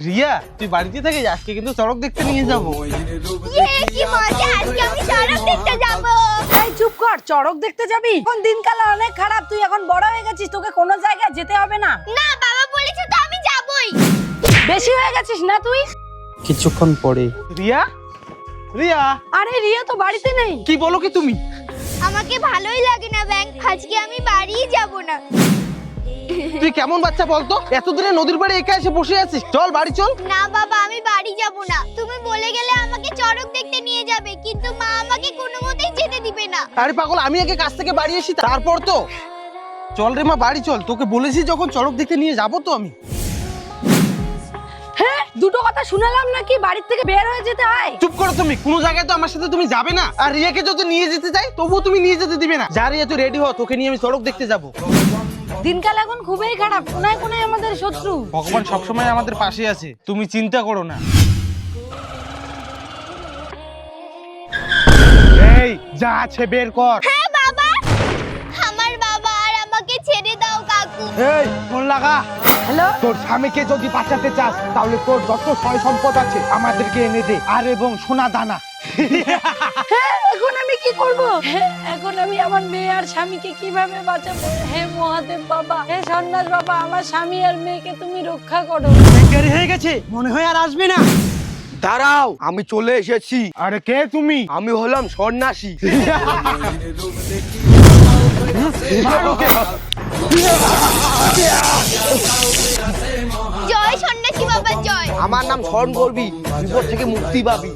রিয়া তুই বাড়িতে থাকিস, আজকে কিন্তু চড়ক দেখতে নিয়ে যাবো। কি মজা, আজকে আমি চড়ক দেখতে যাব। এই চুপ কর, চড়ক দেখতে যাবি? এখন দিনকাল অনেক খারাপ, তুই এখন বড় হয়ে গেছিস, তোকে কোনো জায়গায় যেতে হবে না। না বাবা বলেছে তো আমি যাবই। বেশি হয়ে গেছিস না তুই? কিছুক্ষণ পরে রিয়া, রিয়া আরে রিয়া তো বাড়িতে নেই। কি বলো কি তুমি? আমাকে ভালোই লাগে না ব্যাংক, আজকে আমি বাড়িই যাব না। তুই কেমন বাচ্চা বলতো? এত দূরে নদীর পাড়ে একা এসে বসে আছিস, চল বাড়ি চল। না বাবা আমি বাড়ি যাব না। তুমি বলে গেলে আমাকে চড়ক দেখতে নিয়ে যাবে, কিন্তু মা আমাকে কোনো মতেই যেতে দিবে না। আরে পাগল, আমি আগে কাজ থেকে বাড়ি আসি তারপর তো। চল রে মা বাড়ি চল, তোকে বলেছি যখন চড়ক দেখতে নিয়ে যাবো তো আমি। হ্যাঁ, দুটো কথা শুনালাম নাকি বাড়ির থেকে বের হয়ে যেতে হয়? চুপ করো তুমি, কোনো জায়গায় তো আমার সাথে তুমি যাবে না। আর রিয়াকে যদি নিয়ে যেতে চাই তবুও তুমি নিয়ে যেতে দিবে না। যা রিয়া তুই রেডি হ, তোকে নিয়ে আমি চড়ক দেখতে যাবো। দিনকাল এখন খুবই খারাপ, কোনায় কোনায় আমাদের শত্রু। ভগবান সবসময় আমাদের পাশে আছে, তুমি চিন্তা করো না। এই যা আছে বের কর। হ্যাঁ বাবা, আমার বাবা আর আমাকে ছেড়ে দাও কাকু। এই ফোন লাগা। হ্যালো, তোর স্বামীকে যদি বাঁচাতে চাস তাহলে তোর যত সয় সম্পদ আছে আমাদেরকে এনে দে, আর এবং সোনা দানা। হ্যাঁ এখন আমি কি করব? হ্যাঁ এখন আমি আমার মেয়ে আর স্বামীকে কিভাবে বাঁচাবো? হে মহাদেব বাবা, হে সন্ন্যাস বাবা, আমার স্বামী আর মেয়েকে তুমি রক্ষা করো। দেরি হয়ে গেছে, মনে হয় আর আসবে না। দাঁড়াও, আমি চলে এসেছি। আরে কে তুমি? আমি হলাম সন্ন্যাসী। জয় সন্ন্যাসী বাবা জয়। আমার নাম স্মরণ করবি, বিপদ থেকে মুক্তি পাবি।